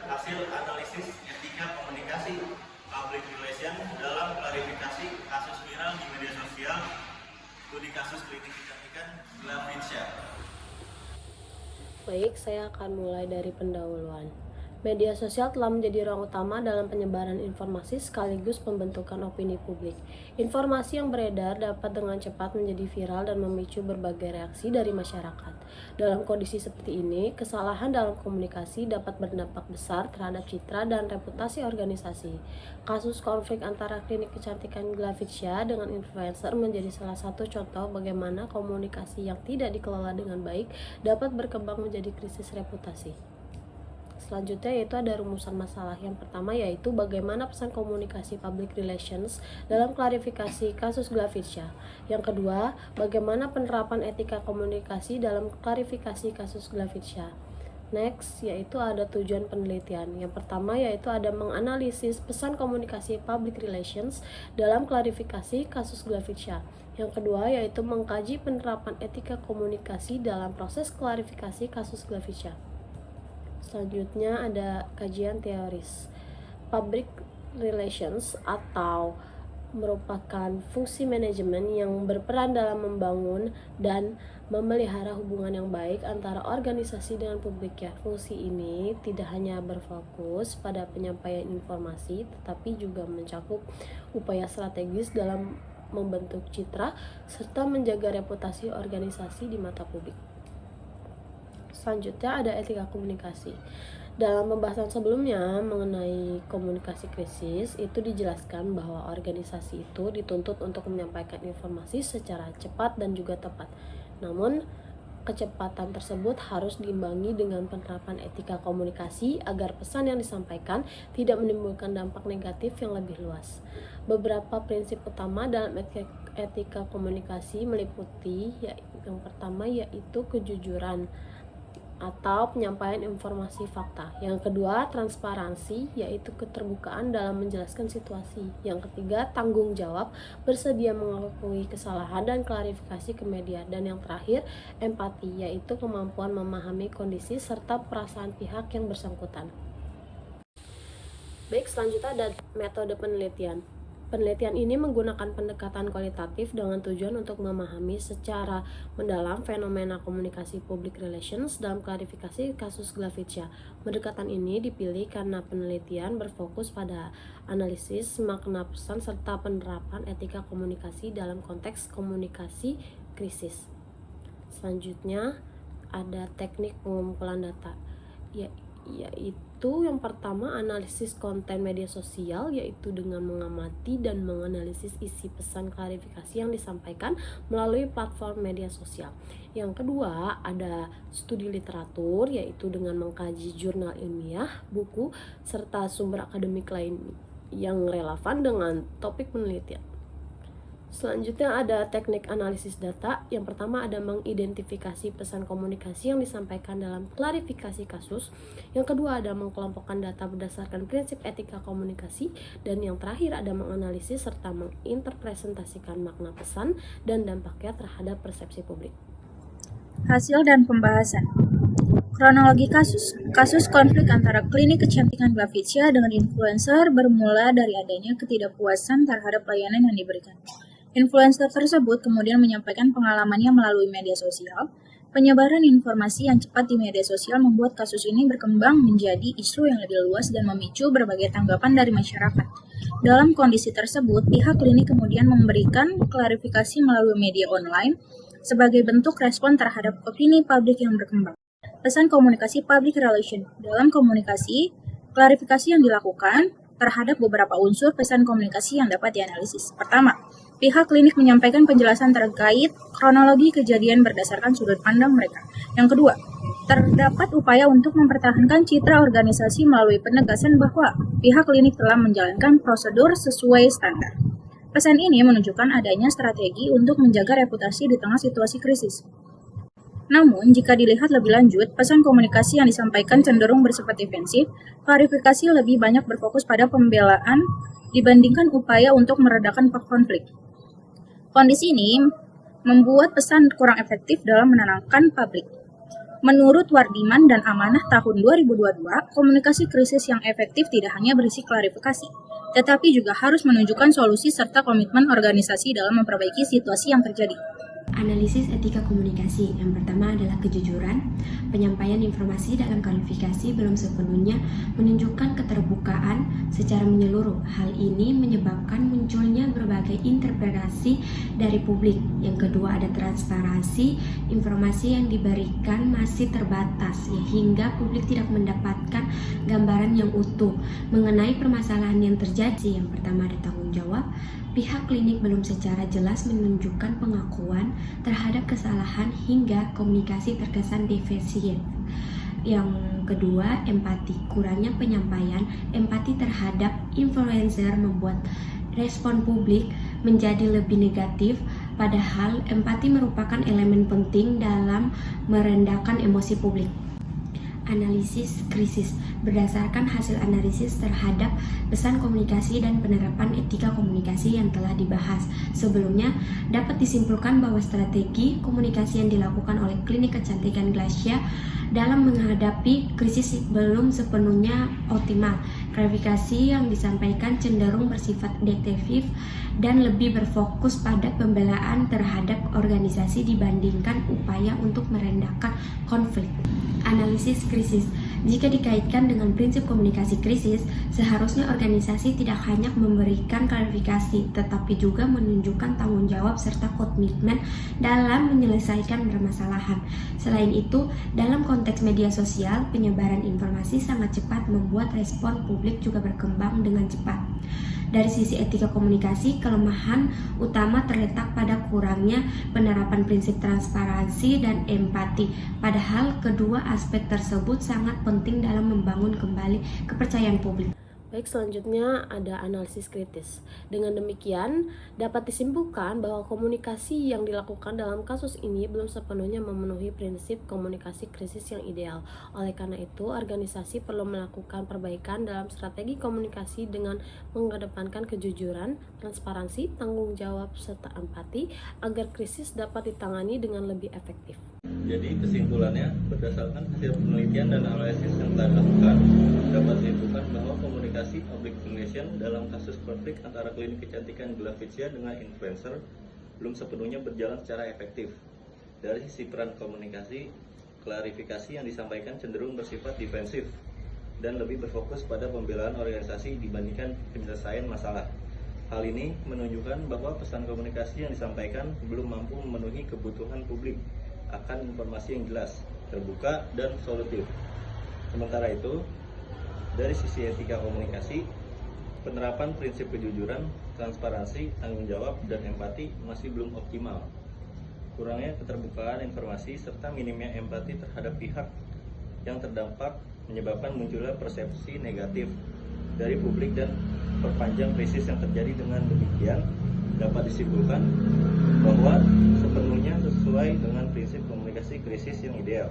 hasil analisis etika komunikasi public relation dalam klarifikasi kasus viral di media sosial studi kasus klinik kecantikan Glavicia. Baik, saya akan mulai dari pendahuluan. Media sosial telah menjadi ruang utama dalam penyebaran informasi sekaligus pembentukan opini publik. Informasi yang beredar dapat dengan cepat menjadi viral dan memicu berbagai reaksi dari masyarakat. Dalam kondisi seperti ini, kesalahan dalam komunikasi dapat berdampak besar terhadap citra dan reputasi organisasi. Kasus konflik antara klinik kecantikan Glavicia dengan influencer menjadi salah satu contoh bagaimana komunikasi yang tidak dikelola dengan baik dapat berkembang menjadi krisis reputasi. Selanjutnya yaitu ada rumusan masalah. Yang pertama yaitu bagaimana pesan komunikasi public relations dalam klarifikasi kasus Glavicia. Yang kedua, bagaimana penerapan etika komunikasi dalam klarifikasi kasus Glavicia. Next, yaitu ada tujuan penelitian. Yang pertama yaitu ada menganalisis pesan komunikasi public relations dalam klarifikasi kasus Glavicia. Yang kedua yaitu mengkaji penerapan etika komunikasi dalam proses klarifikasi kasus Glavicia. Selanjutnya ada kajian teoris. Public relations atau merupakan fungsi manajemen yang berperan dalam membangun dan memelihara hubungan yang baik antara organisasi dengan publik ya. Fungsi ini tidak hanya berfokus pada penyampaian informasi, tetapi juga mencakup upaya strategis dalam membentuk citra serta menjaga reputasi organisasi di mata publik. Selanjutnya ada etika komunikasi. Dalam pembahasan sebelumnya mengenai komunikasi krisis, itu dijelaskan bahwa organisasi itu dituntut untuk menyampaikan informasi secara cepat dan juga tepat. Namun, kecepatan tersebut harus diimbangi dengan penerapan etika komunikasi agar pesan yang disampaikan tidak menimbulkan dampak negatif yang lebih luas. Beberapa prinsip utama dalam etika komunikasi meliputi yang pertama yaitu kejujuran atau penyampaian informasi fakta. Yang kedua, transparansi, yaitu keterbukaan dalam menjelaskan situasi. Yang ketiga, tanggung jawab, bersedia mengakui kesalahan dan klarifikasi ke media. Dan yang terakhir, empati, yaitu kemampuan memahami kondisi serta perasaan pihak yang bersangkutan. Baik, selanjutnya ada metode penelitian. Penelitian ini menggunakan pendekatan kualitatif dengan tujuan untuk memahami secara mendalam fenomena komunikasi public relations dalam klarifikasi kasus Glavicia. Pendekatan ini dipilih karena penelitian berfokus pada analisis makna pesan serta penerapan etika komunikasi dalam konteks komunikasi krisis. Selanjutnya ada teknik pengumpulan data, yaitu yang pertama analisis konten media sosial, yaitu dengan mengamati dan menganalisis isi pesan klarifikasi yang disampaikan melalui platform media sosial. Yang kedua ada studi literatur, yaitu dengan mengkaji jurnal ilmiah, buku, serta sumber akademik lain yang relevan dengan topik penelitian. Selanjutnya ada teknik analisis data. Yang pertama ada mengidentifikasi pesan komunikasi yang disampaikan dalam klarifikasi kasus. Yang kedua ada mengkelompokkan data berdasarkan prinsip etika komunikasi. Dan yang terakhir ada menganalisis serta menginterpresentasikan makna pesan dan dampaknya terhadap persepsi publik. Hasil dan pembahasan. Kronologi kasus. Kasus konflik antara klinik kecantikan Glavicia dengan influencer bermula dari adanya ketidakpuasan terhadap layanan yang diberikan. Influencer tersebut kemudian menyampaikan pengalamannya melalui media sosial. Penyebaran informasi yang cepat di media sosial membuat kasus ini berkembang menjadi isu yang lebih luas dan memicu berbagai tanggapan dari masyarakat. Dalam kondisi tersebut, pihak klinik kemudian memberikan klarifikasi melalui media online sebagai bentuk respon terhadap opini publik yang berkembang. Pesan komunikasi public relation. Dalam komunikasi, klarifikasi yang dilakukan terhadap beberapa unsur pesan komunikasi yang dapat dianalisis. Pertama, pihak klinik menyampaikan penjelasan terkait kronologi kejadian berdasarkan sudut pandang mereka. Yang kedua, terdapat upaya untuk mempertahankan citra organisasi melalui penegasan bahwa pihak klinik telah menjalankan prosedur sesuai standar. Pesan ini menunjukkan adanya strategi untuk menjaga reputasi di tengah situasi krisis. Namun, jika dilihat lebih lanjut, pesan komunikasi yang disampaikan cenderung bersifat defensif, klarifikasi lebih banyak berfokus pada pembelaan dibandingkan upaya untuk meredakan konflik. Kondisi ini membuat pesan kurang efektif dalam menenangkan publik. Menurut Wardiman dan Amanah tahun 2022, komunikasi krisis yang efektif tidak hanya berisi klarifikasi, tetapi juga harus menunjukkan solusi serta komitmen organisasi dalam memperbaiki situasi yang terjadi. Analisis etika komunikasi. Yang pertama adalah kejujuran. Penyampaian informasi dalam klarifikasi belum sepenuhnya menunjukkan keterbukaan secara menyeluruh. Hal ini menyebabkan munculnya berbagai interpretasi dari publik. Yang kedua ada transparansi. Informasi yang diberikan masih terbatas hingga publik tidak mendapatkan gambaran yang utuh mengenai permasalahan yang terjadi. Yang pertama ada tanggung jawab. Pihak klinik belum secara jelas menunjukkan pengakuan terhadap kesalahan hingga komunikasi terkesan defensif. Yang kedua, empati. Kurangnya penyampaian empati terhadap influencer membuat respon publik menjadi lebih negatif, padahal empati merupakan elemen penting dalam merendahkan emosi publik. Analisis krisis. Berdasarkan hasil analisis terhadap pesan komunikasi dan penerapan etika komunikasi yang telah dibahas sebelumnya, dapat disimpulkan bahwa strategi komunikasi yang dilakukan oleh Klinik Kecantikan Glasya dalam menghadapi krisis belum sepenuhnya optimal. Klarifikasi yang disampaikan cenderung bersifat detektif dan lebih berfokus pada pembelaan terhadap organisasi dibandingkan upaya untuk merendahkan konflik. Analisis krisis. Jika dikaitkan dengan prinsip komunikasi krisis, seharusnya organisasi tidak hanya memberikan klarifikasi, tetapi juga menunjukkan tanggung jawab serta komitmen dalam menyelesaikan permasalahan. Selain itu, dalam konteks media sosial, penyebaran informasi sangat cepat membuat respon publik juga berkembang dengan cepat. Dari sisi etika komunikasi, kelemahan utama terletak pada kurangnya penerapan prinsip transparansi dan empati. Padahal kedua aspek tersebut sangat penting dalam membangun kembali kepercayaan publik. Baik, selanjutnya ada analisis kritis. Dengan demikian, dapat disimpulkan bahwa komunikasi yang dilakukan dalam kasus ini belum sepenuhnya memenuhi prinsip komunikasi krisis yang ideal. Oleh karena itu, organisasi perlu melakukan perbaikan dalam strategi komunikasi dengan mengedepankan kejujuran, transparansi, tanggung jawab, serta empati agar krisis dapat ditangani dengan lebih efektif. Jadi kesimpulannya, berdasarkan hasil penelitian dan analisis yang telah dilakukan, dapat disimpulkan bahwa komunikasi public relation dalam kasus konflik antara klinik kecantikan Glavitsia dengan influencer belum sepenuhnya berjalan secara efektif. Dari sisi peran komunikasi, klarifikasi yang disampaikan cenderung bersifat defensif dan lebih berfokus pada pembelaan organisasi dibandingkan penyelesaian masalah. Hal ini menunjukkan bahwa pesan komunikasi yang disampaikan belum mampu memenuhi kebutuhan publik akan informasi yang jelas, terbuka, dan solutif. Sementara itu, dari sisi etika komunikasi, penerapan prinsip kejujuran, transparansi, tanggung jawab, dan empati masih belum optimal. Kurangnya keterbukaan informasi serta minimnya empati terhadap pihak yang terdampak menyebabkan munculnya persepsi negatif dari publik dan perpanjang krisis yang terjadi. Dengan demikian, dapat disimpulkan bahwa sepenuhnya sesuai dengan prinsip komunikasi krisis yang ideal,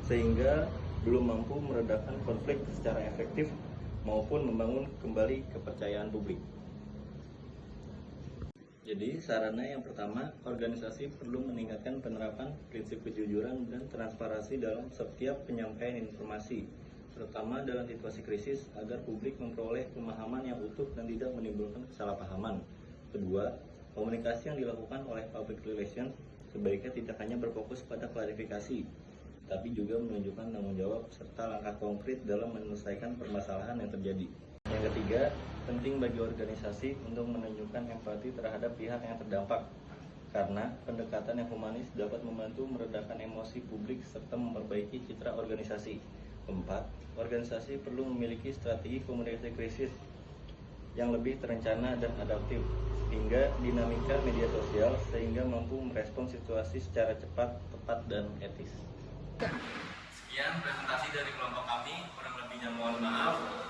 sehingga belum mampu meredakan konflik secara efektif maupun membangun kembali kepercayaan publik. Jadi sarana yang pertama, organisasi perlu meningkatkan penerapan prinsip kejujuran dan transparansi dalam setiap penyampaian informasi, terutama dalam situasi krisis agar publik memperoleh pemahaman yang utuh dan tidak menimbulkan kesalahpahaman. Kedua, komunikasi yang dilakukan oleh public relations sebaiknya tidak hanya berfokus pada klarifikasi, tapi juga menunjukkan tanggung jawab serta langkah konkret dalam menyelesaikan permasalahan yang terjadi. Yang ketiga, penting bagi organisasi untuk menunjukkan empati terhadap pihak yang terdampak, karena pendekatan yang humanis dapat membantu meredakan emosi publik serta memperbaiki citra organisasi. Keempat, organisasi perlu memiliki strategi komunikasi krisis yang lebih terencana dan adaptif, hingga dinamika media sosial sehingga mampu merespon situasi secara cepat, tepat, dan etis. Sekian presentasi dari kelompok kami, kurang lebihnya mohon maaf.